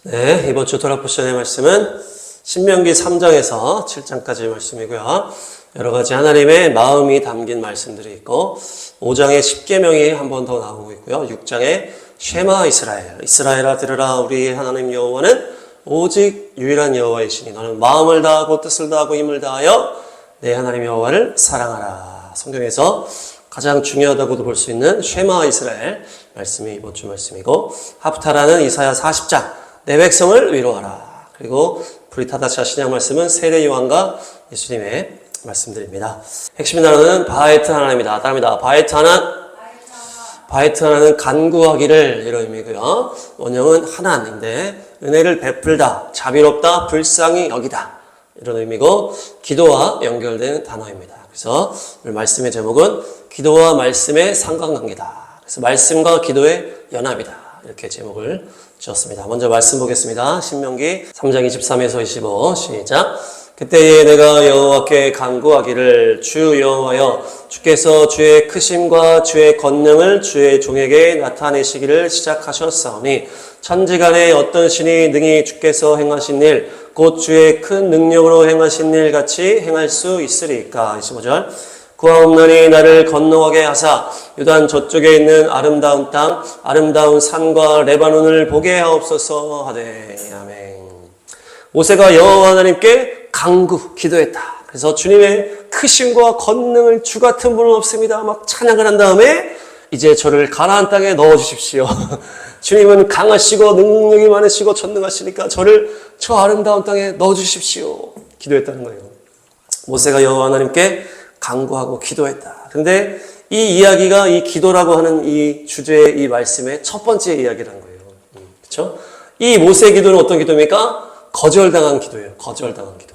네, 이번 주 토라포션의 말씀은 신명기 3장에서 7장까지의 말씀이고요. 여러 가지 하나님의 마음이 담긴 말씀들이 있고 5장에 십계명이 한 번 더 나오고 있고요. 6장에 쉐마 이스라엘, 이스라엘아 들으라 우리 하나님 여호와는 오직 유일한 여호와이시니 너는 마음을 다하고 뜻을 다하고 힘을 다하여 내 하나님 여호와를 사랑하라. 성경에서 가장 중요하다고도 볼 수 있는 쉐마 이스라엘 말씀이 이번 주 말씀이고, 하프타라는 이사야 40장 내 백성을 위로하라. 그리고 브리타다샤 신약 말씀은 세례 요한과 예수님의 말씀들입니다. 핵심 단어는 바에트 하나입니다. 따릅니다. 바에트 하나. 바에트 하나는 간구하기를 이런 의미고요. 원형은 하나인데 은혜를 베풀다, 자비롭다, 불쌍히 여기다 이런 의미고 기도와 연결된 단어입니다. 그래서 오늘 말씀의 제목은 기도와 말씀의 상관관계다. 그래서 말씀과 기도의 연합이다. 이렇게 제목을 지었습니다. 먼저 말씀 보겠습니다. 신명기 3장 23에서 25 시작. 그때에 내가 여호와께 간구하기를 주 여호와여 주께서 주의 크심과 주의 권능을 주의 종에게 나타내시기를 시작하셨사오니 천지간에 어떤 신이 능히 주께서 행하신 일 곧 주의 큰 능력으로 행하신 일 같이 행할 수 있으리까. 25절 구하옵나니 나를 건너가게 하사 유단 저쪽에 있는 아름다운 땅 아름다운 산과 레바논을 보게 하옵소서 하되. 아멘. 모세가 여호와 하나님께 간구 기도했다. 그래서 주님의 크심과 권능을 주 같은 분은 없습니다 막 찬양을 한 다음에 이제 저를 가나안 땅에 넣어주십시오. 주님은 강하시고 능력이 많으시고 전능하시니까 저를 저 아름다운 땅에 넣어주십시오. 기도했다는 거예요. 모세가 여호와 하나님께 간구하고 기도했다. 그런데 이 이야기가 이 기도라고 하는 이 주제의 이 말씀의 첫 번째 이야기라는 거예요. 그렇죠? 이 모세의 기도는 어떤 기도입니까? 거절당한 기도예요. 거절당한 기도.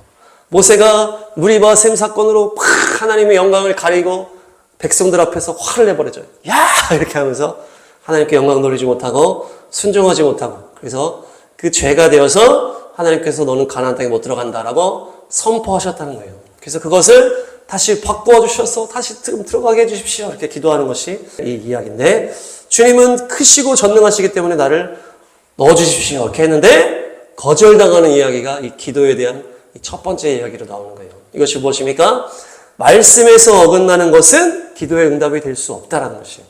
모세가 무리바 셈 사건으로 팍 하나님의 영광을 가리고 백성들 앞에서 화를 내버려져요. 야! 이렇게 하면서 하나님께 영광 돌리지 못하고 순종하지 못하고, 그래서 그 죄가 되어서 하나님께서 너는 가나안 땅에 못 들어간다라고 선포하셨다는 거예요. 그래서 그것을 다시 바꾸어 주셔서 다시 들어가게 해주십시오. 이렇게 기도하는 것이 이 이야기인데, 주님은 크시고 전능하시기 때문에 나를 넣어주십시오. 이렇게 했는데 거절당하는 이야기가 이 기도에 대한 첫 번째 이야기로 나오는 거예요. 이것이 무엇입니까? 말씀에서 어긋나는 것은 기도의 응답이 될 수 없다라는 것이에요.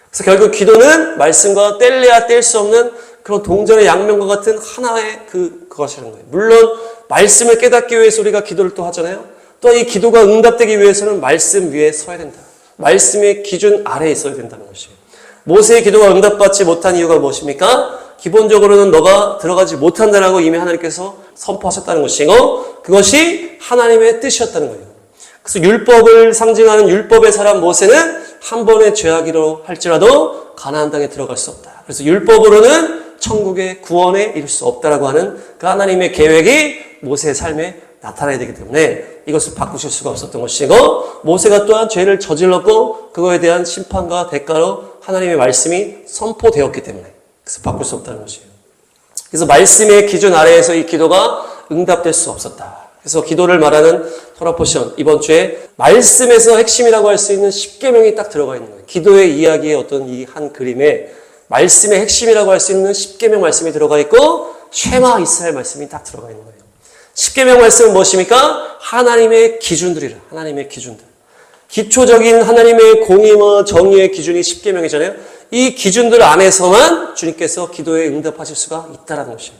그래서 결국 기도는 말씀과 뗄래야 뗄 수 없는 그런 동전의 양면과 같은 하나의 그것이라는 거예요. 물론 말씀을 깨닫기 위해서 우리가 기도를 또 하잖아요. 또 이 기도가 응답되기 위해서는 말씀 위에 서야 된다. 말씀의 기준 아래에 있어야 된다는 것이에요. 모세의 기도가 응답받지 못한 이유가 무엇입니까? 기본적으로는 너가 들어가지 못한다라고 이미 하나님께서 선포하셨다는 것이고, 그것이 하나님의 뜻이었다는 거예요. 그래서 율법을 상징하는 율법의 사람 모세는 한 번의 죄악이로 할지라도 가나안 땅에 들어갈 수 없다. 그래서 율법으로는 천국의 구원에 이를 수 없다라고 하는 그 하나님의 계획이 모세의 삶에 나타나야 되기 때문에 이것을 바꾸실 수가 없었던 것이고, 모세가 또한 죄를 저질렀고 그거에 대한 심판과 대가로 하나님의 말씀이 선포되었기 때문에 그래서 바꿀 수 없다는 것이에요. 그래서 말씀의 기준 아래에서 이 기도가 응답될 수 없었다. 그래서 기도를 말하는 토라포션 이번 주에 말씀에서 핵심이라고 할 수 있는 십계명이 딱 들어가 있는 거예요. 기도의 이야기의 어떤 이 한 그림에 말씀의 핵심이라고 할 수 있는 십계명 말씀이 들어가 있고 쉐마 이스라엘 말씀이 딱 들어가 있는 거예요. 십계명 말씀은 무엇입니까? 하나님의 기준들이라. 하나님의 기준들. 기초적인 하나님의 공의와 정의의 기준이 십계명이잖아요. 이 기준들 안에서만 주님께서 기도에 응답하실 수가 있다는 것이에요.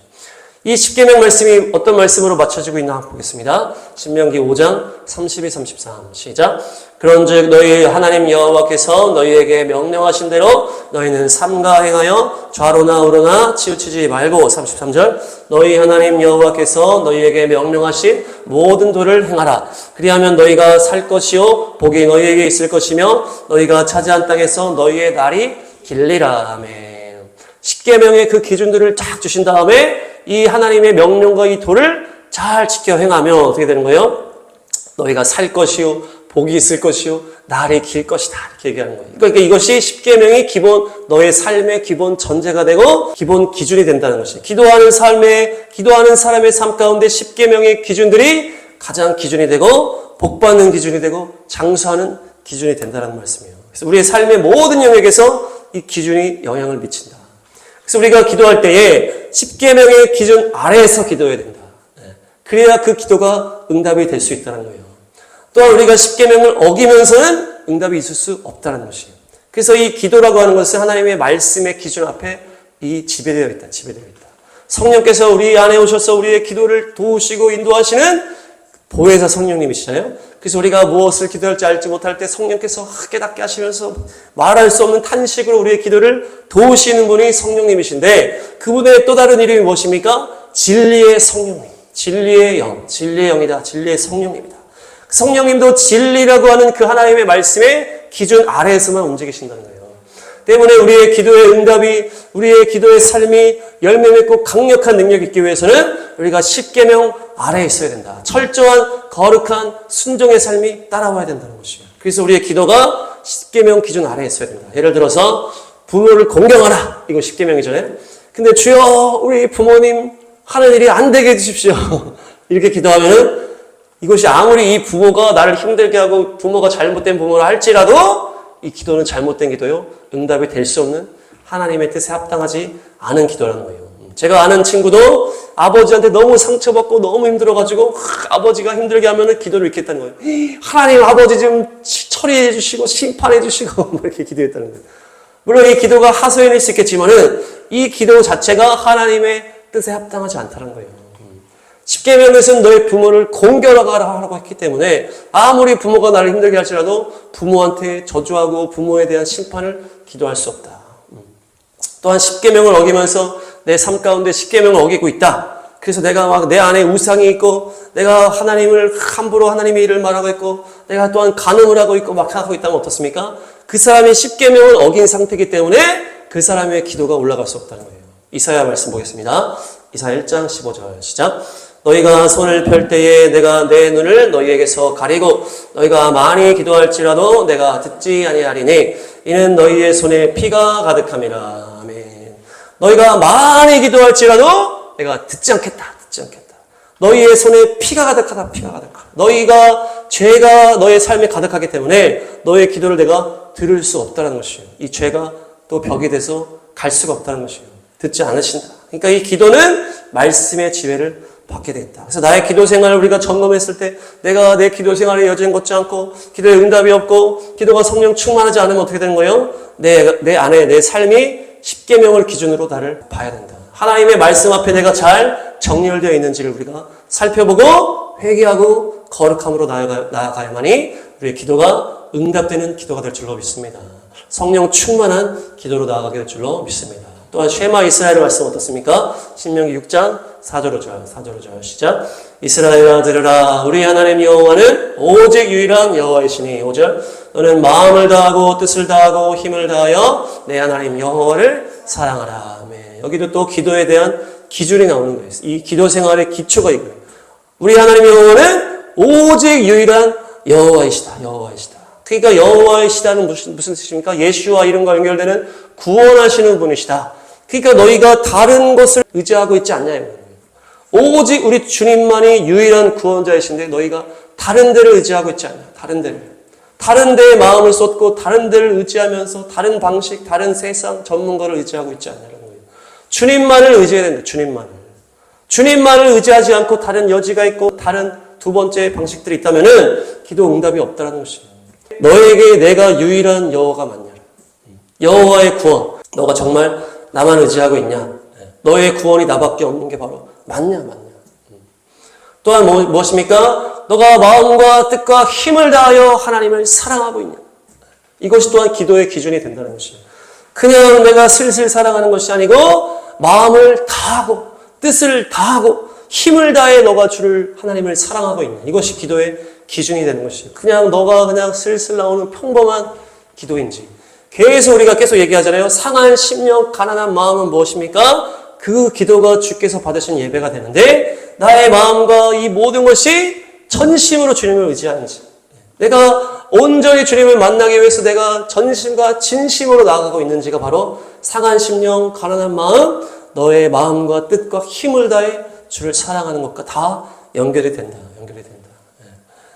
이 십계명 말씀이 어떤 말씀으로 맞춰지고 있나 한번 보겠습니다. 신명기 5장 32, 33 시작. 그런즉 너희 하나님 여호와께서 너희에게 명령하신 대로 너희는 삼가 행하여 좌로나 우로나 치우치지 말고. 33절 너희 하나님 여호와께서 너희에게 명령하신 모든 도를 행하라. 그리하면 너희가 살 것이요 복이 너희에게 있을 것이며 너희가 차지한 땅에서 너희의 날이 길리라. 아멘. 십계명의 그 기준들을 쫙 주신 다음에 이 하나님의 명령과 이 도를 잘 지켜 행하면 어떻게 되는 거예요? 너희가 살 것이요 복이 있을 것이요 날이 길 것이다. 이렇게 얘기하는 거예요. 그러니까 이것이 십계명이 기본 너의 삶의 기본 전제가 되고 기본 기준이 된다는 것이에요. 기도하는 사람의 삶 가운데 십계명의 기준들이 가장 기준이 되고 복받는 기준이 되고 장수하는 기준이 된다는 말씀이에요. 그래서 우리의 삶의 모든 영역에서 이 기준이 영향을 미친다. 그래서 우리가 기도할 때에 10계명의 기준 아래에서 기도해야 된다. 그래야 그 기도가 응답이 될 수 있다는 거예요. 또한 우리가 10계명을 어기면서는 응답이 있을 수 없다는 것이에요. 그래서 이 기도라고 하는 것은 하나님의 말씀의 기준 앞에 이 지배되어 있다. 지배되어 있다. 성령께서 우리 안에 오셔서 우리의 기도를 도우시고 인도하시는 보혜사 성령님이시잖아요. 그래서 우리가 무엇을 기도할지 알지 못할 때 성령께서 깨닫게 하시면서 말할 수 없는 탄식으로 우리의 기도를 도우시는 분이 성령님이신데 그분의 또 다른 이름이 무엇입니까? 진리의 성령님, 진리의 영, 진리의 영이다. 진리의 성령님이다. 성령님도 진리라고 하는 그 하나님의 말씀의 기준 아래에서만 움직이신다는 거예요. 때문에 우리의 기도의 응답이, 우리의 기도의 삶이 열매 맺고 강력한 능력이 있기 위해서는 우리가 10계명 아래에 있어야 된다. 철저한 거룩한 순종의 삶이 따라와야 된다는 것이에요. 그래서 우리의 기도가 10계명 기준 아래에 있어야 된다. 예를 들어서 부모를 공경하라. 이거 10계명이잖아요. 근데 주여 우리 부모님 하는 일이 안 되게 해주십시오. 이렇게 기도하면은 이것이 아무리 이 부모가 나를 힘들게 하고 부모가 잘못된 부모를 할지라도 이 기도는 잘못된 기도요. 응답이 될 수 없는 하나님의 뜻에 합당하지 않은 기도라는 거예요. 제가 아는 친구도 아버지한테 너무 상처받고 너무 힘들어가지고 아버지가 힘들게 하면은 기도를 이렇게 했다는 거예요. 하나님 아버지 좀 처리해 주시고 심판해 주시고 이렇게 기도했다는 거예요. 물론 이 기도가 하소연일 수 있겠지만은 이 기도 자체가 하나님의 뜻에 합당하지 않다는 거예요. 10계명에서는 너의 부모를 공경하라고 했기 때문에 아무리 부모가 나를 힘들게 할지라도 부모한테 저주하고 부모에 대한 심판을 기도할 수 없다. 또한 10계명을 어기면서 내 삶 가운데 10계명을 어기고 있다. 그래서 내가 막 내 안에 우상이 있고 내가 하나님을 함부로 하나님의 일을 말하고 있고 내가 또한 간음을 하고 있고 막 하고 있다면 어떻습니까? 그 사람이 10계명을 어긴 상태이기 때문에 그 사람의 기도가 올라갈 수 없다는 거예요. 이사야 말씀 보겠습니다. 이사야 1장 15절 시작. 너희가 손을 펼 때에 내가 내 눈을 너희에게서 가리고 너희가 많이 기도할지라도 내가 듣지 아니하리니 이는 너희의 손에 피가 가득함이라. 아멘. 너희가 많이 기도할지라도 내가 듣지 않겠다. 듣지 않겠다. 너희의 손에 피가 가득하다. 피가 가득하다. 너희가 죄가 너의 삶에 가득하기 때문에 너의 기도를 내가 들을 수 없다는 것이에요. 이 죄가 또 벽이 돼서 갈 수가 없다는 것이에요. 듣지 않으신다. 그러니까 이 기도는 말씀의 지혜를 받게 됐다. 그래서 나의 기도 생활을 우리가 점검했을 때 내가 내 기도 생활에 여전 걷지 않고 기도에 응답이 없고 기도가 성령 충만하지 않으면 어떻게 되는 거예요? 내 안에 내 삶이 10계명을 기준으로 나를 봐야 된다. 하나님의 말씀 앞에 내가 잘 정렬되어 있는지를 우리가 살펴보고 회개하고 거룩함으로 나아가야만이 우리의 기도가 응답되는 기도가 될 줄로 믿습니다. 성령 충만한 기도로 나아가게 될 줄로 믿습니다. 또한 쉐마 이스라엘의 말씀 어떻습니까? 신명기 6장 4절로 4절로 시작. 이스라엘아 들으라. 우리 하나님 여호와는 오직 유일한 여호와이시니 5절. 너는 마음을 다하고 뜻을 다하고 힘을 다하여 내 하나님 여호와를 사랑하라. 아멘. 여기도 또 기도에 대한 기준이 나오는 거예요. 이 기도 생활의 기초가 이거예요. 우리 하나님 여호와는 오직 유일한 여호와이시다. 여호와이시다. 그러니까 여호와이시다는 무슨 뜻입니까? 예수와 이름과 연결되는 구원하시는 분이시다. 그러니까 너희가 다른 것을 의지하고 있지 않냐. 오직 우리 주님만이 유일한 구원자이신데 너희가 다른 데를 의지하고 있지 않냐. 다른 데를. 다른 데에 마음을 쏟고 다른 데를 의지하면서 다른 방식, 다른 세상 전문가를 의지하고 있지 않냐는 거예요. 주님만을 의지해야 된다. 주님만을. 주님만을 의지하지 않고 다른 여지가 있고 다른 두 번째 방식들이 있다면은 기도 응답이 없다는 것이에요. 너에게 내가 유일한 여호와가 맞냐? 여호와의 구원. 너가 정말 나만 의지하고 있냐? 너의 구원이 나밖에 없는 게 바로 맞냐? 또한 무엇입니까? 너가 마음과 뜻과 힘을 다하여 하나님을 사랑하고 있냐? 이것이 또한 기도의 기준이 된다는 것이에요. 그냥 내가 슬슬 사랑하는 것이 아니고 마음을 다하고 뜻을 다하고 힘을 다해 너가 주를 하나님을 사랑하고 있냐? 이것이 기도의 기준이 되는 것이에요. 그냥 너가 그냥 슬슬 나오는 평범한 기도인지 계속 우리가 계속 얘기하잖아요. 상한 심령 가난한 마음은 무엇입니까? 그 기도가 주께서 받으신 예배가 되는데 나의 마음과 이 모든 것이 전심으로 주님을 의지하는지 내가 온전히 주님을 만나기 위해서 내가 전심과 진심으로 나아가고 있는지가 바로 상한 심령 가난한 마음 너의 마음과 뜻과 힘을 다해 주를 사랑하는 것과 다 연결이 된다. 연결이 된다.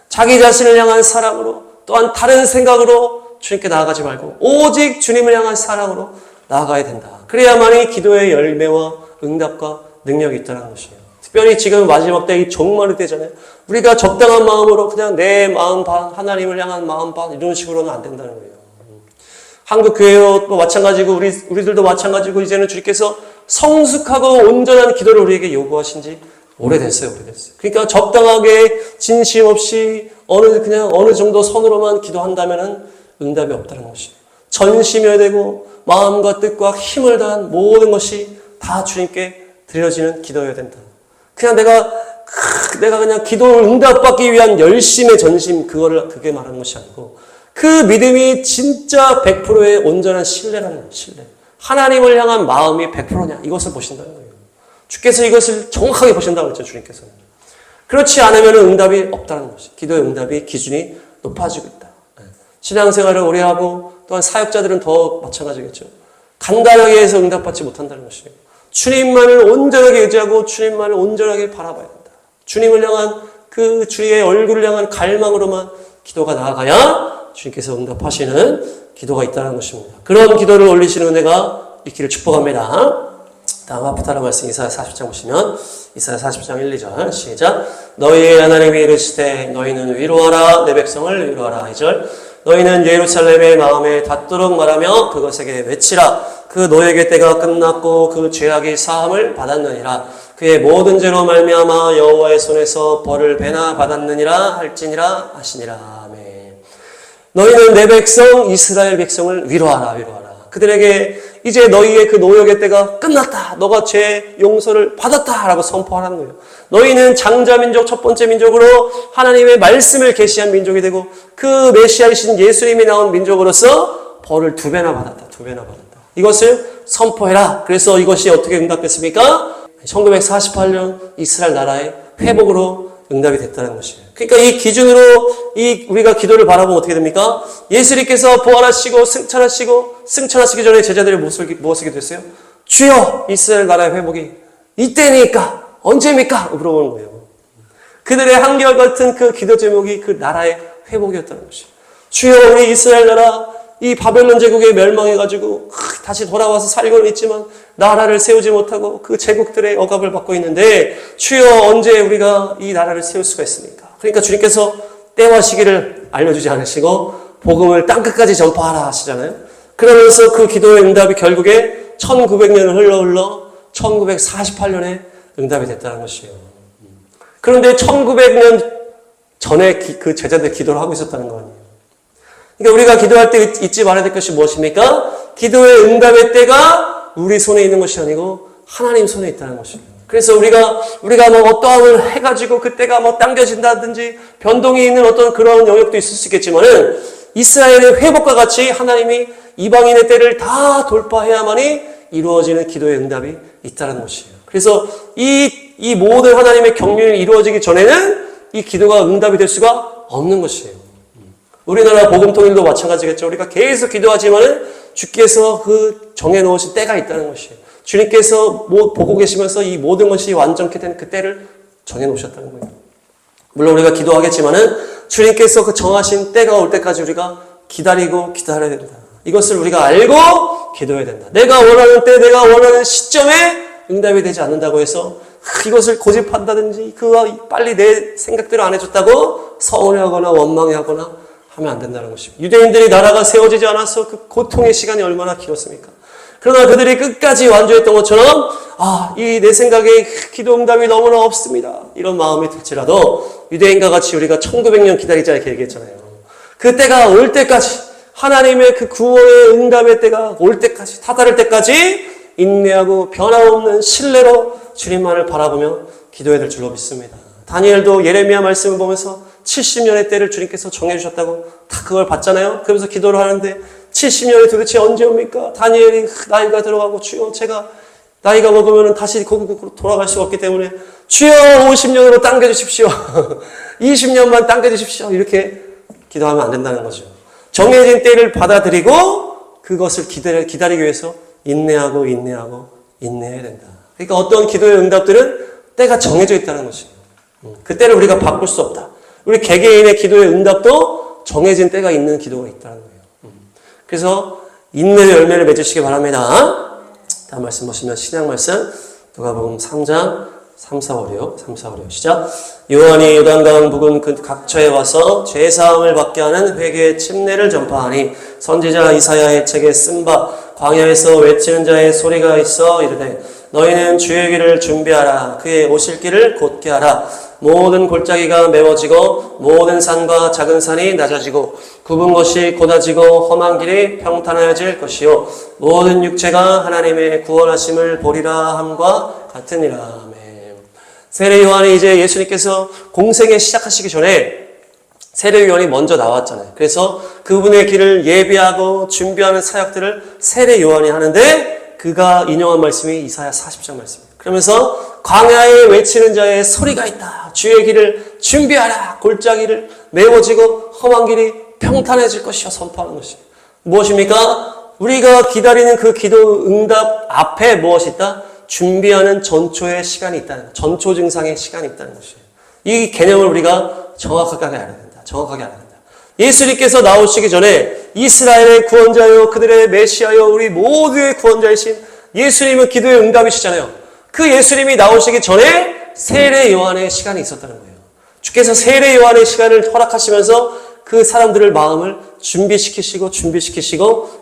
자기 자신을 향한 사랑으로 또한 다른 생각으로 주님께 나아가지 말고 오직 주님을 향한 사랑으로 나아가야 된다. 그래야만이 기도의 열매와 응답과 능력이 있다는 것이에요. 특별히 지금 마지막 때 이 종말의 때잖아요. 우리가 적당한 마음으로 그냥 내 마음 반, 하나님을 향한 마음 반 이런 식으로는 안 된다는 거예요. 한국 교회도 마찬가지고 우리들도 마찬가지고 이제는 주님께서 성숙하고 온전한 기도를 우리에게 요구하신 지 오래됐어요. 그러니까 적당하게 진심 없이 어느 정도 선으로만 기도한다면은 응답이 없다는 것이에요. 전심이어야 되고 마음과 뜻과 힘을 다한 모든 것이 다 주님께 드려지는 기도여야 된다. 그냥 내가 그냥 기도를 응답받기 위한 열심의 전심 그게 말하는 것이 아니고 그 믿음이 진짜 100%의 온전한 신뢰라는 거예요. 신뢰. 하나님을 향한 마음이 100%냐 이것을 보신다는 거예요. 주께서 이것을 정확하게 보신다고 했죠. 주님께서는. 그렇지 않으면 응답이 없다는 것이. 기도의 응답이 기준이 높아지고 있다. 신앙생활을 오래 하고 또한 사역자들은 더 마찬가지겠죠. 간단하게 해서 응답받지 못한다는 것이에요. 주님만을 온전하게 의지하고 주님만을 온전하게 바라봐야 된다. 주님을 향한 그 주의 얼굴을 향한 갈망으로만 기도가 나아가야 주님께서 응답하시는 기도가 있다는 것입니다. 그런 기도를 올리시는 은혜가 있기를 축복합니다. 다음 아프타라 말씀 이사야 40장 보시면 이사야 40장 1, 2절 시작. 너희의 하나님이 이르시되 너희는 위로하라 내 백성을 위로하라. 2절 너희는 예루살렘의 마음에 닿도록 말하며 그것에게 외치라. 그 노예의 때가 끝났고 그 죄악이 사함을 받았느니라. 그의 모든 죄로 말미암아 여호와의 손에서 벌을 배나 받았느니라 할지니라 하시니라. 아멘. 너희는 내 백성 이스라엘 백성을 위로하라. 그들에게 이제 너희의 그 노역의 때가 끝났다. 너가 죄 용서를 받았다라고 선포하라는 거예요. 너희는 장자민족 첫 번째 민족으로 하나님의 말씀을 계시한 민족이 되고 그 메시아이신 예수님이 나온 민족으로서 벌을 2배나 받았다. 이것을 선포해라. 그래서 이것이 어떻게 응답됐습니까? 1948년 이스라엘 나라의 회복으로 응답이 됐다는 것이에요. 그러니까 이 기준으로 우리가 기도를 바라보면 어떻게 됩니까? 예수님께서 부활하시고 승천하시기 전에 제자들이 무엇을 기도했어요? 주여 이스라엘 나라의 회복이 이때니까 언제입니까? 물어보는 거예요. 그들의 한결같은 그 기도 제목이 그 나라의 회복이었다는 것이에요. 주여 우리 이스라엘 나라 이 바벨론 제국에 멸망해가지고 다시 돌아와서 살고는 있지만 나라를 세우지 못하고 그 제국들의 억압을 받고 있는데 주여 언제 우리가 이 나라를 세울 수가 있습니까? 그러니까 주님께서 때와 시기를 알려주지 않으시고 복음을 땅끝까지 전파하라 하시잖아요. 그러면서 그 기도의 응답이 결국에 1900년을 흘러 1948년에 응답이 됐다는 것이에요. 그런데 1900년 전에 그 제자들 기도를 하고 있었다는 거 아니에요. 그러니까 우리가 기도할 때 잊지 말아야 될 것이 무엇입니까? 기도의 응답의 때가 우리 손에 있는 것이 아니고 하나님 손에 있다는 것입니다. 그래서 우리가 뭐 어떠함을 해가지고 그때가 뭐 당겨진다든지 변동이 있는 어떤 그런 영역도 있을 수 있겠지만은 이스라엘의 회복과 같이 하나님이 이방인의 때를 다 돌파해야만이 이루어지는 기도의 응답이 있다는 것이에요. 그래서 이 모든 하나님의 경륜이 이루어지기 전에는 이 기도가 응답이 될 수가 없는 것이에요. 우리나라 복음통일도 마찬가지겠죠. 우리가 계속 기도하지만은 주께서 그 정해놓으신 때가 있다는 것이에요. 주님께서 보고 계시면서 이 모든 것이 완전케 된 그 때를 정해놓으셨다는 거예요. 물론 우리가 기도하겠지만은 주님께서 그 정하신 때가 올 때까지 우리가 기다려야 된다. 이것을 우리가 알고 기도해야 된다. 내가 원하는 때, 내가 원하는 시점에 응답이 되지 않는다고 해서 이것을 고집한다든지 빨리 내 생각대로 안 해줬다고 서운해하거나 원망해하거나 하면 안 된다는 것입니다. 유대인들이 나라가 세워지지 않아서 그 고통의 시간이 얼마나 길었습니까? 그러나 그들이 끝까지 완주했던 것처럼 이 내 생각에 기도 응답이 너무나 없습니다. 이런 마음이 들지라도 유대인과 같이 우리가 1900년 기다리자 이렇게 얘기했잖아요. 그 때가 올 때까지 하나님의 그 구원의 응답의 때가 올 때까지 다다를 때까지 인내하고 변함없는 신뢰로 주님만을 바라보며 기도해야 될 줄로 믿습니다. 다니엘도 예레미야 말씀을 보면서 70년의 때를 주님께서 정해주셨다고 다 그걸 봤잖아요. 그러면서 기도를 하는데 70년이 도대체 언제 옵니까? 다니엘이 나이가 들어가고 주여 제가 나이가 먹으면 다시 거기로 돌아갈 수가 없기 때문에 주여 50년으로 당겨주십시오. 20년만 당겨주십시오. 이렇게 기도하면 안 된다는 거죠. 정해진 때를 받아들이고 그것을 기다리기 위해서 인내해야 된다. 그러니까 어떤 기도의 응답들은 때가 정해져 있다는 것이에요. 그 때를 우리가 바꿀 수 없다. 우리 개개인의 기도의 응답도 정해진 때가 있는 기도가 있다는 거예요. 그래서 인내의 열매를 맺으시기 바랍니다. 다음 말씀 보시면 신약 말씀 누가복음 3장 3, 4, 5, 6 시작. 요한이 요단강 북은 그 각처에 와서 죄사함을 받게 하는 회개의 침례를 전파하니 선지자 이사야의 책에 쓴 바 광야에서 외치는 자의 소리가 있어 이르되 너희는 주의 길을 준비하라. 그의 오실 길을 곧게 하라. 모든 골짜기가 메워지고 모든 산과 작은 산이 낮아지고 굽은 것이 곧아지고 험한 길이 평탄해질 것이요 모든 육체가 하나님의 구원하심을 보리라 함과 같으니라. 아멘. 세례 요한이 이제 예수님께서 공생에 시작하시기 전에 세례 요한이 먼저 나왔잖아요. 그래서 그분의 길을 예비하고 준비하는 사역들을 세례 요한이 하는데 그가 인용한 말씀이 이사야 40장 말씀입니다. 그러면서 광야에 외치는 자의 소리가 있다. 주의 길을 준비하라. 골짜기를 메워지고 험한 길이 평탄해질 것이요 선포하는 것이 무엇입니까? 우리가 기다리는 그 기도 응답 앞에 무엇이 있다? 준비하는 전초의 시간이 있다는 것. 전초 증상의 시간이 있다는 것이에요. 이 개념을 우리가 정확하게 알아야 된다. 정확하게 알아야 된다. 예수님께서 나오시기 전에 이스라엘의 구원자요 그들의 메시아요 우리 모두의 구원자이신 예수님은 기도의 응답이시잖아요. 그 예수님이 나오시기 전에 세례 요한의 시간이 있었다는 거예요. 주께서 세례 요한의 시간을 허락하시면서 그 사람들의 마음을 준비시키시고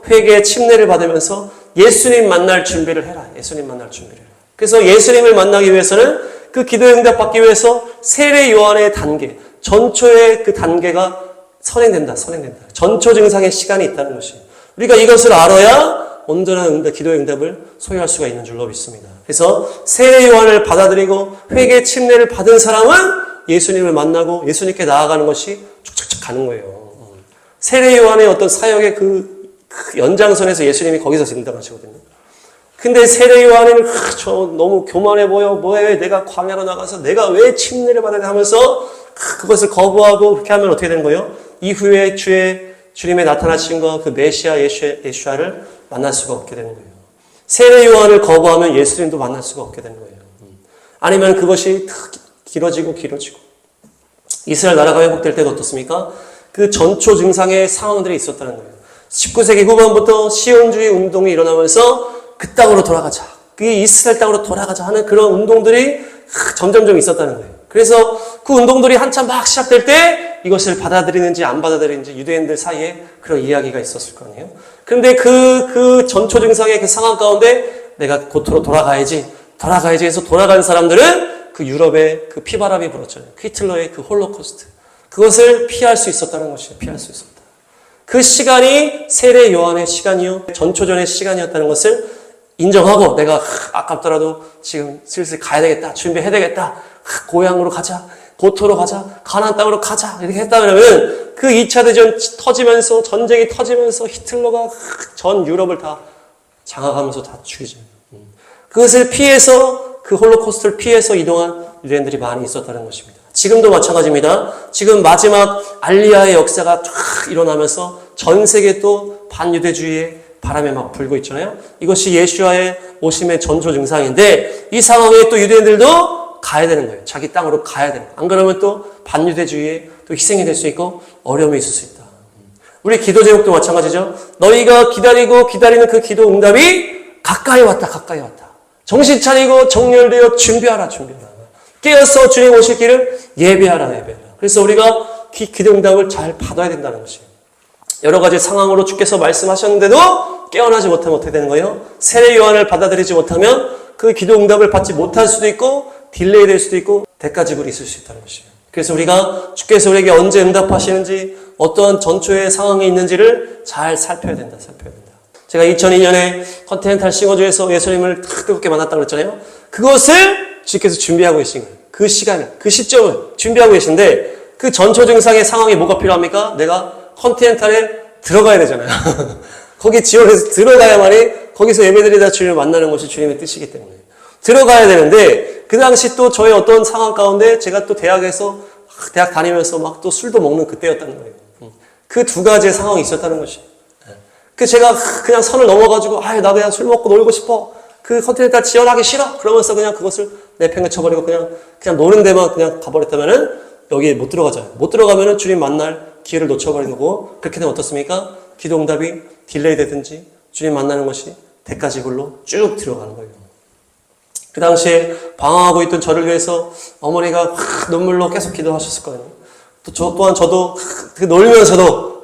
회개의 침례를 받으면서 예수님 만날 준비를 해라. 예수님 만날 준비를 해라. 그래서 예수님을 만나기 위해서는 그 기도의 응답 받기 위해서 세례 요한의 단계, 전초의 그 단계가 선행된다. 전초 증상의 시간이 있다는 것이에요. 우리가 이것을 알아야 온전한 기도의 응답을 소유할 수가 있는 줄로 믿습니다. 그래서 세례 요한을 받아들이고 회개 침례를 받은 사람은 예수님을 만나고 예수님께 나아가는 것이 쭉쭉쭉 가는 거예요. 세례 요한의 어떤 사역의 그 연장선에서 예수님이 거기서 등장하시거든요. 근데 세례 요한은 저 너무 교만해 보여. 뭐해? 내가 광야로 나가서 내가 왜 침례를 받아야 돼? 하면서 그것을 거부하고 그렇게 하면 어떻게 되는 거예요? 이후에 주님의 나타나심과 그 메시아 예수아를 만날 수가 없게 되는 거예요. 세례 요한을 거부하면 예수님도 만날 수가 없게 되는 거예요. 아니면 그것이 길어지고 이스라엘 나라가 회복될 때도 어떻습니까? 그 전초 증상의 상황들이 있었다는 거예요. 19세기 후반부터 시온주의 운동이 일어나면서 그 땅으로 돌아가자. 그 이스라엘 땅으로 돌아가자 하는 그런 운동들이 점점점 있었다는 거예요. 그래서 그 운동들이 한참 막 시작될 때 이것을 받아들이는지 안 받아들이는지 유대인들 사이에 그런 이야기가 있었을 거 아니에요. 그런데 그 전초 증상의 그 상황 가운데 내가 고토로 돌아가야지 해서 돌아간 사람들은 그 유럽의 그 피바람이 불었잖아요. 히틀러의 그 홀로코스트. 그것을 피할 수 있었다는 것이에요. 피할 수 있었다. 그 시간이 세례 요한의 시간이요. 전초전의 시간이었다는 것을 인정하고 내가 아깝더라도 지금 슬슬 가야 되겠다. 준비해야 되겠다. 고향으로 가자. 고토로 가자. 가나안 땅으로 가자. 이렇게 했다면 그 2차 대전 터지면서 전쟁이 터지면서 히틀러가 전 유럽을 다 장악하면서 다 죽이죠. 그것을 피해서 그 홀로코스트를 피해서 이동한 유대인들이 많이 있었다는 것입니다. 지금도 마찬가지입니다. 지금 마지막 알리야의 역사가 쫙 일어나면서 전 세계 또 반유대주의의 바람이 막 불고 있잖아요. 이것이 예수와의 오심의 전초 증상인데 이 상황에 또 유대인들도 가야 되는 거예요. 자기 땅으로 가야 되는 거예요. 안 그러면 또 반유대주의에 또 희생이 될 수 있고 어려움이 있을 수 있다. 우리 기도 제목도 마찬가지죠. 너희가 기다리는 그 기도 응답이 가까이 왔다. 정신 차리고 정렬되어 준비하라. 깨어서 주님 오실 길을 예배하라. 그래서 우리가 기도 응답을 잘 받아야 된다는 것이에요. 여러 가지 상황으로 주께서 말씀하셨는데도 깨어나지 못하면 어떻게 되는 거예요? 세례 요한을 받아들이지 못하면 그 기도 응답을 받지 못할 수도 있고 딜레이 될 수도 있고 대가지불이 있을 수 있다는 것이에요. 그래서 우리가 주께서 우리에게 언제 응답하시는지 어떠한 전초의 상황이 있는지를 잘 살펴야 된다. 제가 2002년에 컨티넨탈 싱어주에서 예수님을 뜨겁게 만났다고 그랬잖아요. 그것을 주께서 준비하고 계신 거예요. 그 시간을, 그 시점을 준비하고 계신데 그 전초 증상의 상황이 뭐가 필요합니까? 내가 컨티넨탈에 들어가야 되잖아요. 거기 지원해서 들어가야만이 거기서 예배드리다 주님을 만나는 것이 주님의 뜻이기 때문에 들어가야 되는데 그 당시 또 저의 어떤 상황 가운데 제가 또 대학 다니면서 막 또 술도 먹는 그때였다는 거예요. 그 두 가지의 상황이 있었다는 것이에요. 그 제가 그냥 선을 넘어가지고 나 그냥 술 먹고 놀고 싶어. 그 컨티넨탈 지원하기 싫어. 그러면서 그냥 그것을 내팽개쳐버리고 그냥 노는 데만 그냥 가버렸다면은 여기에 못 들어가잖아요. 못 들어가면은 주님 만날 기회를 놓쳐버리는 거고 그렇게 되면 어떻습니까? 기도 응답이 딜레이 되든지 주님 만나는 것이 대가지불로 쭉 들어가는 거예요. 그 당시에 방황하고 있던 저를 위해서 어머니가 눈물로 계속 기도하셨을 거예요. 또한 저도 놀면서도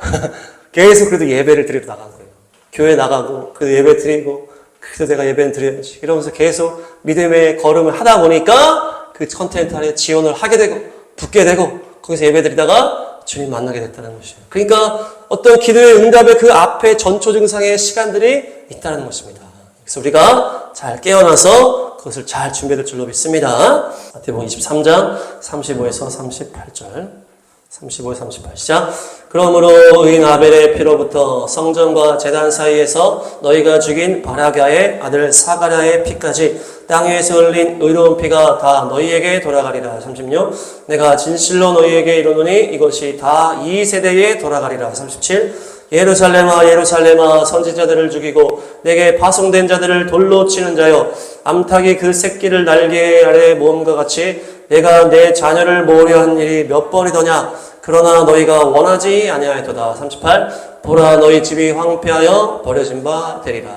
계속 그래도 예배를 드리러 나간 거예요. 교회 나가고 그 예배 드리고 그래도 내가 예배는 드려야지 이러면서 계속 믿음의 걸음을 하다 보니까 그 컨텐츠 안에 지원을 하게 되고 붙게 되고 거기서 예배 드리다가 주님 만나게 됐다는 것이에요. 그러니까 어떤 기도의 응답의 그 앞에 전초 증상의 시간들이 있다는 것입니다. 그래서 우리가 잘 깨어나서 그것을 잘 준비될 줄로 믿습니다. 마태복음 23장 35에서 38절 35, 38 시작. 그러므로 의인 아벨의 피로부터 성전과 제단 사이에서 너희가 죽인 바라갸의 아들 사가랴의 피까지 땅 위에서 흘린 의로운 피가 다 너희에게 돌아가리라. 36. 내가 진실로 너희에게 이르노니 이것이 다 이 세대에 돌아가리라. 37. 예루살렘아 예루살렘아 선지자들을 죽이고 내게 파송된 자들을 돌로 치는 자여 암탉이 그 새끼를 날개 아래 모음과 같이 내가 내 자녀를 모으려 한 일이 몇 번이더냐. 그러나 너희가 원하지 아니하였도다. 38. 보라 너희 집이 황폐하여 버려진 바 되리라.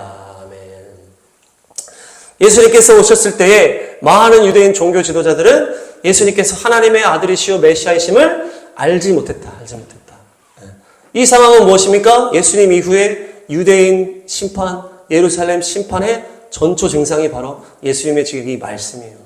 아멘. 예수님께서 오셨을 때에 많은 유대인 종교 지도자들은 예수님께서 하나님의 아들이시오 메시아이심을 알지 못했다. 이 상황은 무엇입니까? 예수님 이후에 유대인 심판, 예루살렘 심판의 전초 증상이 바로 예수님의 지금 이 말씀이에요.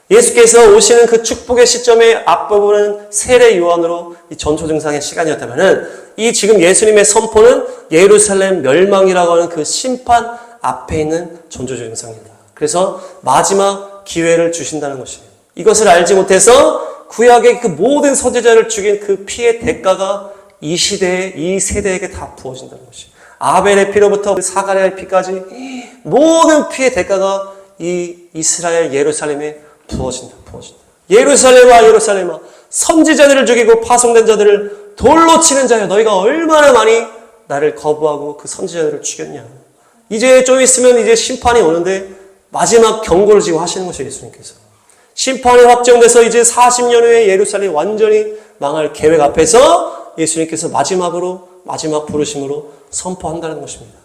예수께서 오시는 그 축복의 시점의 앞부분은 세례 요한으로 이 전초 증상의 시간이었다면은 이 지금 예수님의 선포는 예루살렘 멸망이라고 하는 그 심판 앞에 있는 전초 증상입니다. 그래서 마지막 기회를 주신다는 것이에요. 이것을 알지 못해서 구약의 그 모든 선지자를 죽인 그 피의 대가가 이 시대에, 이 세대에게 다 부어진다는 것이에요. 아벨의 피로부터 사가랴의 피까지 모든 피의 대가가 이 이스라엘 예루살렘에 부어진다. 예루살렘아 예루살렘아 선지자들을 죽이고 파송된 자들을 돌로 치는 자여 너희가 얼마나 많이 나를 거부하고 그 선지자들을 죽였냐. 이제 좀 있으면 이제 심판이 오는데 마지막 경고를 지금 하시는 것이에요. 예수님께서. 심판이 확정돼서 이제 40년 후에 예루살렘이 완전히 망할 계획 앞에서 예수님께서 마지막 부르심으로 선포한다는 것입니다.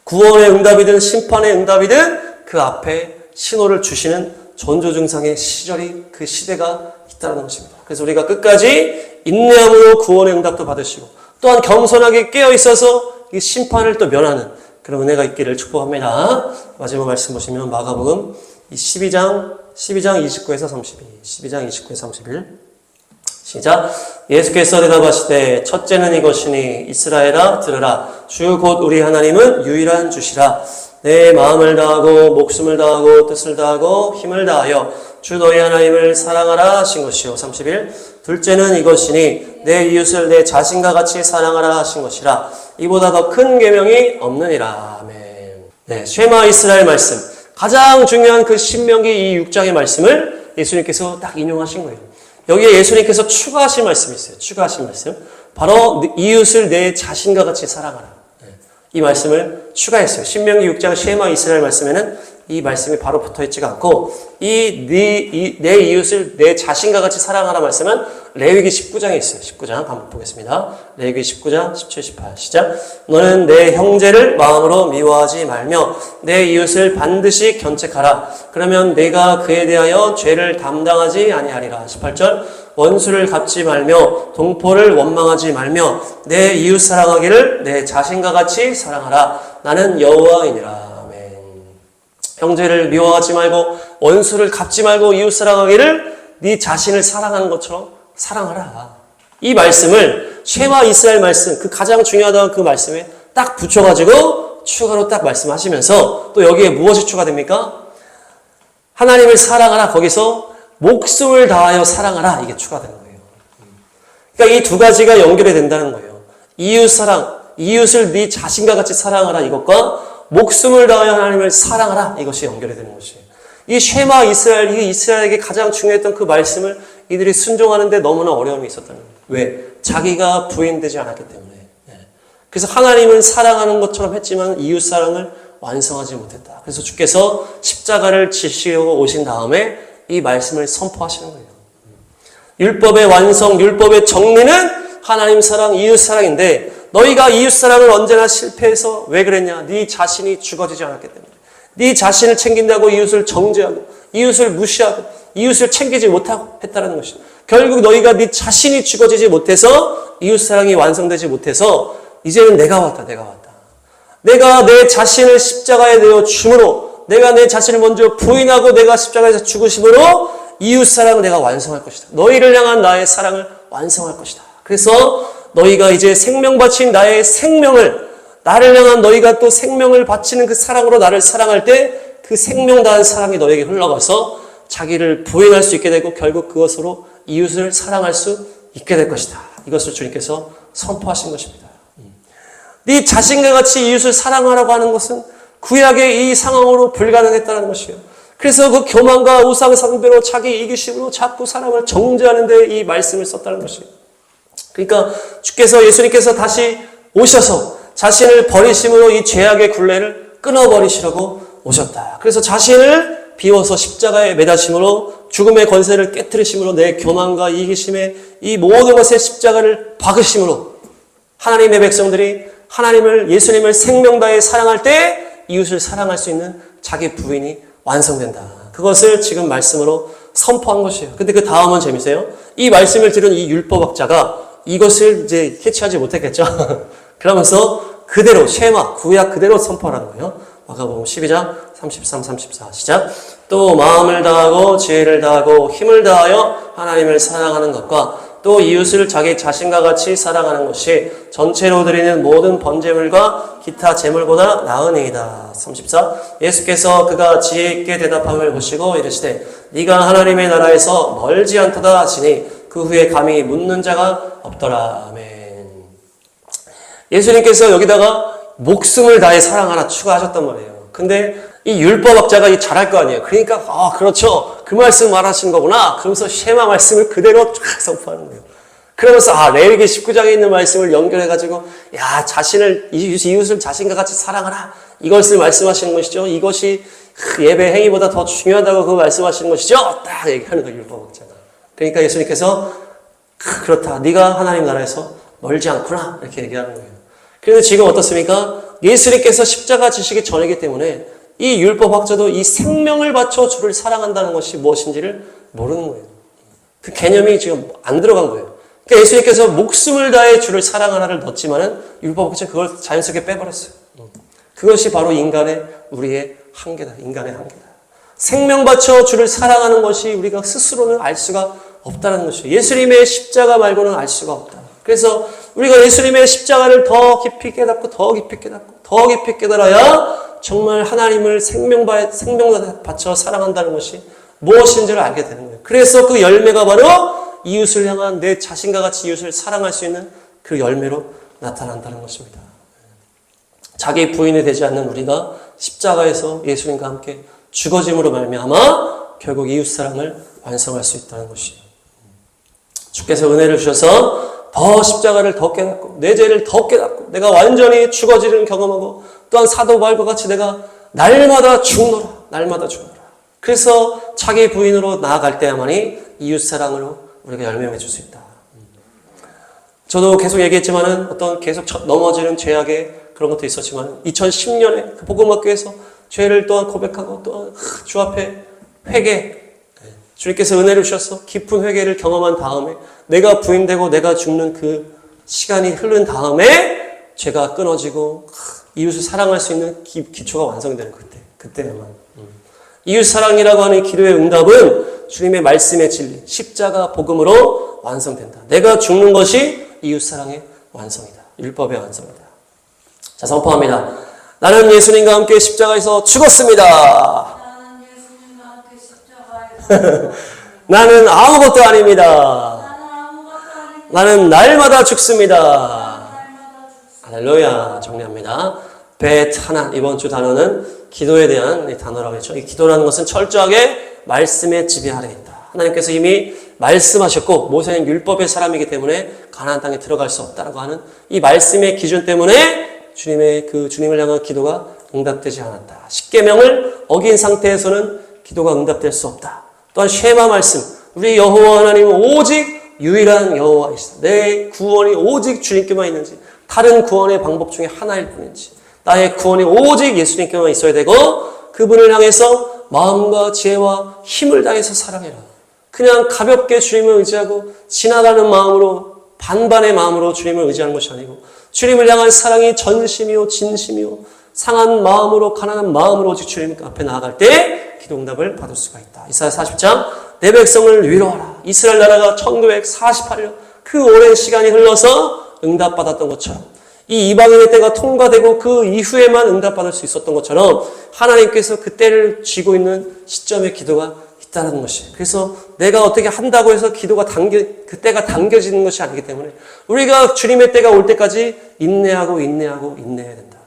구원의 응답이든 심판의 응답이든 그 앞에 신호를 주시는 전조증상의 시절이 그 시대가 있다는 것입니다. 그래서 우리가 끝까지 인내함으로 구원의 응답도 받으시고 또한 겸손하게 깨어있어서 이 심판을 또 면하는 그런 은혜가 있기를 축복합니다. 마지막 말씀 보시면 마가복음 12장 29에서 32 12장 29에서 31 시작. 예수께서 대답하시되 첫째는 이것이니 이스라엘아 들으라. 주 곧 우리 하나님은 유일한 주시라. 내 마음을 다하고 목숨을 다하고 뜻을 다하고 힘을 다하여 주 너희 하나님을 사랑하라 하신 것이요. 31. 둘째는 이것이니 내 이웃을 내 자신과 같이 사랑하라 하신 것이라. 이보다 더 큰 계명이 없느니라. 아멘. 네, 쉐마 이스라엘 말씀. 가장 중요한 그 신명기 이 6장의 말씀을 예수님께서 딱 인용하신 거예요. 여기에 예수님께서 추가하신 말씀이 있어요. 추가하신 말씀. 바로 이웃을 내 자신과 같이 사랑하라. 이 말씀을 추가했어요. 신명기 6장 쉐마 이스라엘 말씀에는 이 말씀이 바로 붙어있지가 않고 내 이웃을 내 자신과 같이 사랑하라 말씀은 레위기 19장에 있어요. 19장 한번 보겠습니다. 레위기 19장 17, 18 시작. 너는 내 형제를 마음으로 미워하지 말며 내 이웃을 반드시 견책하라. 그러면 내가 그에 대하여 죄를 담당하지 아니하리라. 18절. 원수를 갚지 말며 동포를 원망하지 말며 내 이웃 사랑하기를 내 자신과 같이 사랑하라. 나는 여호와이니라. 형제를 미워하지 말고 원수를 갚지 말고 이웃 사랑하기를 네 자신을 사랑하는 것처럼 사랑하라. 이 말씀을 쉐마 이스라엘 말씀 그 가장 중요하다는 그 말씀에 딱 붙여가지고 추가로 딱 말씀하시면서 또 여기에 무엇이 추가됩니까? 하나님을 사랑하라. 거기서 목숨을 다하여 사랑하라. 이게 추가되는 거예요. 그러니까 이 두 가지가 연결이 된다는 거예요. 이웃 사랑, 이웃을 네 자신과 같이 사랑하라. 이것과 목숨을 다하여 하나님을 사랑하라. 이것이 연결이 되는 것이에요. 이 쉐마 이스라엘, 이 이스라엘에게 가장 중요했던 그 말씀을 이들이 순종하는데 너무나 어려움이 있었다는 거예요. 왜? 자기가 부인되지 않았기 때문에. 그래서 하나님을 사랑하는 것처럼 했지만 이웃 사랑을 완성하지 못했다. 그래서 주께서 십자가를 지시려고 오신 다음에 이 말씀을 선포하시는 거예요. 율법의 완성, 율법의 정리는 하나님 사랑, 이웃 사랑인데 너희가 이웃사랑을 언제나 실패해서 왜 그랬냐? 네 자신이 죽어지지 않았기 때문에. 네 자신을 챙긴다고 이웃을 정죄하고 이웃을 무시하고 이웃을 챙기지 못하고 했다는 것이다. 결국 너희가 네 자신이 죽어지지 못해서 이웃사랑이 완성되지 못해서 이제는 내가 왔다. 내가 내 자신을 십자가에 내어 줌으로 내가 내 자신을 먼저 부인하고 내가 십자가에서 죽으심으로 이웃사랑을 내가 완성할 것이다. 너희를 향한 나의 사랑을 완성할 것이다. 그래서 너희가 이제 생명 바친 나의 생명을 나를 향한 너희가 또 생명을 바치는 그 사랑으로 나를 사랑할 때 그 생명 다한 사랑이 너에게 흘러가서 자기를 부인할 수 있게 되고 결국 그것으로 이웃을 사랑할 수 있게 될 것이다. 이것을 주님께서 선포하신 것입니다. 네 자신과 같이 이웃을 사랑하라고 하는 것은 구약의 이 상황으로 불가능했다는 것이에요. 그래서 그 교만과 우상 숭배로 자기 이기심으로 자꾸 사람을 정죄하는 데 이 말씀을 썼다는 것이에요. 그러니까 주께서 예수님께서 다시 오셔서 자신을 버리심으로 이 죄악의 굴레를 끊어버리시려고 오셨다. 그래서 자신을 비워서 십자가에 매다심으로 죽음의 권세를 깨뜨리심으로 내 교만과 이기심의 이 모든 것의 십자가를 박으심으로 하나님의 백성들이 하나님을 예수님을 생명 다해 사랑할 때 이웃을 사랑할 수 있는 자기 부인이 완성된다. 그것을 지금 말씀으로 선포한 것이에요. 근데 그 다음은 재미세요. 이 말씀을 들은 이 율법학자가 이것을 이제 캐치하지 못했겠죠. 그러면서 그대로 쉐마 구약 그대로 선포하는 거예요. 마가복음 12장 33, 34 시작. 또 마음을 다하고 지혜를 다하고 힘을 다하여 하나님을 사랑하는 것과 또 이웃을 자기 자신과 같이 사랑하는 것이 전체로 드리는 모든 번제물과 기타 제물보다 나으니이다. 34. 예수께서 그가 지혜 있게 대답함을 보시고 이르시되 네가 하나님의 나라에서 멀지 않도다 하시니 그 후에 감히 묻는 자가 없더라. 아멘. 예수님께서 여기다가 목숨을 다해 사랑하라 추가하셨단 말이에요. 근데 이 율법학자가 잘할 거 아니에요. 그러니까 그렇죠. 그 말씀 말하신 거구나. 그러면서 쉐마 말씀을 그대로 쫙 선포하는 거예요. 그러면서 레위기 19장에 있는 말씀을 연결해가지고 자신을 이웃을 자신과 같이 사랑하라. 이것을 말씀하시는 것이죠. 이것이 예배 행위보다 더 중요하다고 그 말씀하시는 것이죠. 딱 얘기하는 거예요. 율법학자가. 그러니까 예수님께서 그렇다. 네가 하나님 나라에서 멀지 않구나. 이렇게 얘기하는 거예요. 그런데 지금 어떻습니까? 예수님께서 십자가 지시기 전이기 때문에 이 율법학자도 이 생명을 바쳐 주를 사랑한다는 것이 무엇인지를 모르는 거예요. 그 개념이 지금 안 들어간 거예요. 그러니까 예수님께서 목숨을 다해 주를 사랑하라를 넣었지만은 율법학자는 그걸 자연스럽게 빼버렸어요. 그것이 바로 우리의 한계다. 인간의 한계다. 생명 바쳐 주를 사랑하는 것이 우리가 스스로는 알 수가 없다는 것이에요. 예수님의 십자가 말고는 알 수가 없다. 그래서 우리가 예수님의 십자가를 더 깊이 깨닫고 더 깊이 깨달아야 정말 하나님을 생명 바쳐 사랑한다는 것이 무엇인지를 알게 되는 거예요. 그래서 그 열매가 바로 이웃을 향한 내 자신과 같이 이웃을 사랑할 수 있는 그 열매로 나타난다는 것입니다. 자기 부인이 되지 않는 우리가 십자가에서 예수님과 함께 죽어짐으로 말미암아 결국 이웃 사랑을 완성할 수 있다는 것이에요. 주께서 은혜를 주셔서 더 십자가를 더 깨닫고 내 죄를 더 깨닫고 내가 완전히 죽어지는 경험하고 또한 사도 바울과 같이 내가 날마다 죽노라. 그래서 자기 부인으로 나아갈 때야만이 이웃사랑으로 우리가 열매 맺을 수 있다. 저도 계속 얘기했지만은 어떤 계속 넘어지는 죄악의 그런 것도 있었지만 2010년에 그 복음학교에서 죄를 또한 고백하고 또한 주 앞에 회개, 주님께서 은혜를 주셔서 깊은 회개를 경험한 다음에 내가 부인되고 내가 죽는 그 시간이 흐른 다음에 죄가 끊어지고 이웃을 사랑할 수 있는 기초가 완성되는 그때야만. 이웃 사랑이라고 하는 기도의 응답은 주님의 말씀의 진리, 십자가 복음으로 완성된다. 내가 죽는 것이 이웃 사랑의 완성이다. 율법의 완성이다. 자, 선포합니다. 나는 예수님과 함께 십자가에서 죽었습니다. 나는 아무것도 아닙니다. 나는 날마다 죽습니다. 할렐루야. 정리합니다. 베타난 이번 주 단어는 기도에 대한 단어라고 했죠. 이 기도라는 것은 철저하게 말씀에 지배하려 있다. 하나님께서 이미 말씀하셨고 모세는 율법의 사람이기 때문에 가나안 땅에 들어갈 수 없다라고 하는 이 말씀의 기준 때문에 주님을 향한 기도가 응답되지 않았다. 십계명을 어긴 상태에서는 기도가 응답될 수 없다. 또한 쉐마 말씀, 우리 여호와 하나님은 오직 유일한 여호와이시다. 내 구원이 오직 주님께만 있는지 다른 구원의 방법 중에 하나일 뿐인지, 나의 구원이 오직 예수님께만 있어야 되고 그분을 향해서 마음과 지혜와 힘을 다해서 사랑해라. 그냥 가볍게 주님을 의지하고 지나가는 마음으로, 반반의 마음으로 주님을 의지하는 것이 아니고 주님을 향한 사랑이 전심이요 진심이요 상한 마음으로, 가난한 마음으로 오직 주님 앞에 나아갈 때 기도 응답을 받을 수가 있다. 이사야 40장 내 백성을 위로하라. 이스라엘 나라가 1948년 그 오랜 시간이 흘러서 응답받았던 것처럼, 이 이방인의 때가 통과되고 그 이후에만 응답받을 수 있었던 것처럼 하나님께서 그 때를 쥐고 있는 시점의 기도가 있다는 것이, 그래서 내가 어떻게 한다고 해서 기도가 그 때가 당겨지는 것이 아니기 때문에 우리가 주님의 때가 올 때까지 인내하고 인내해야 된다.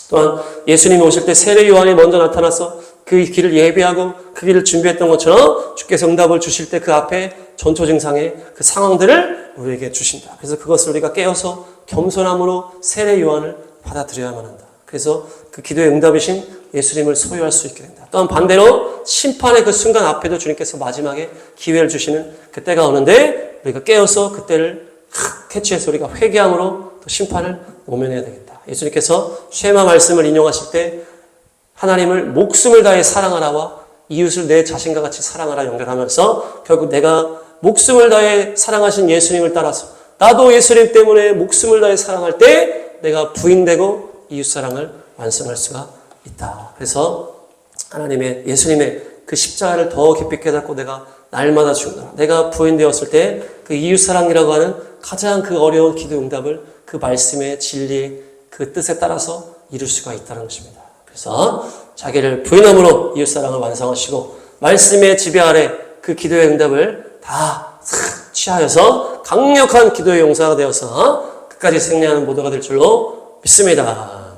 또한 예수님이 오실 때 세례 요한이 먼저 나타나서 그 길을 예비하고 그 길을 준비했던 것처럼 주께서 응답을 주실 때 그 앞에 전초 증상의 그 상황들을 우리에게 주신다. 그래서 그것을 우리가 깨어서 겸손함으로 세례 요한을 받아들여야만 한다. 그래서 그 기도의 응답이신 예수님을 소유할 수 있게 된다. 또한 반대로 심판의 그 순간 앞에도 주님께서 마지막에 기회를 주시는 그때가 오는데 우리가 깨어서 그때를 캐치해서 우리가 회개함으로 또 심판을 모면해야 되겠다. 예수님께서 쉐마 말씀을 인용하실 때 하나님을 목숨을 다해 사랑하라와 이웃을 내 자신과 같이 사랑하라 연결하면서 결국 내가 목숨을 다해 사랑하신 예수님을 따라서 나도 예수님 때문에 목숨을 다해 사랑할 때 내가 부인되고 이웃사랑을 완성할 수가 있다. 그래서 하나님의, 예수님의 그 십자가를 더 깊이 깨닫고 내가 날마다 죽는다. 내가 부인되었을 때 그 이웃사랑이라고 하는 가장 그 어려운 기도 응답을 그 말씀의 진리의 그 뜻에 따라서 이룰 수가 있다는 것입니다. 그래서 자기를 부인함으로 이웃사랑을 완성하시고 말씀의 지배 아래 그 기도의 응답을 다 취하여서 강력한 기도의 용사가 되어서 끝까지 승리하는 모두가 될 줄로 믿습니다.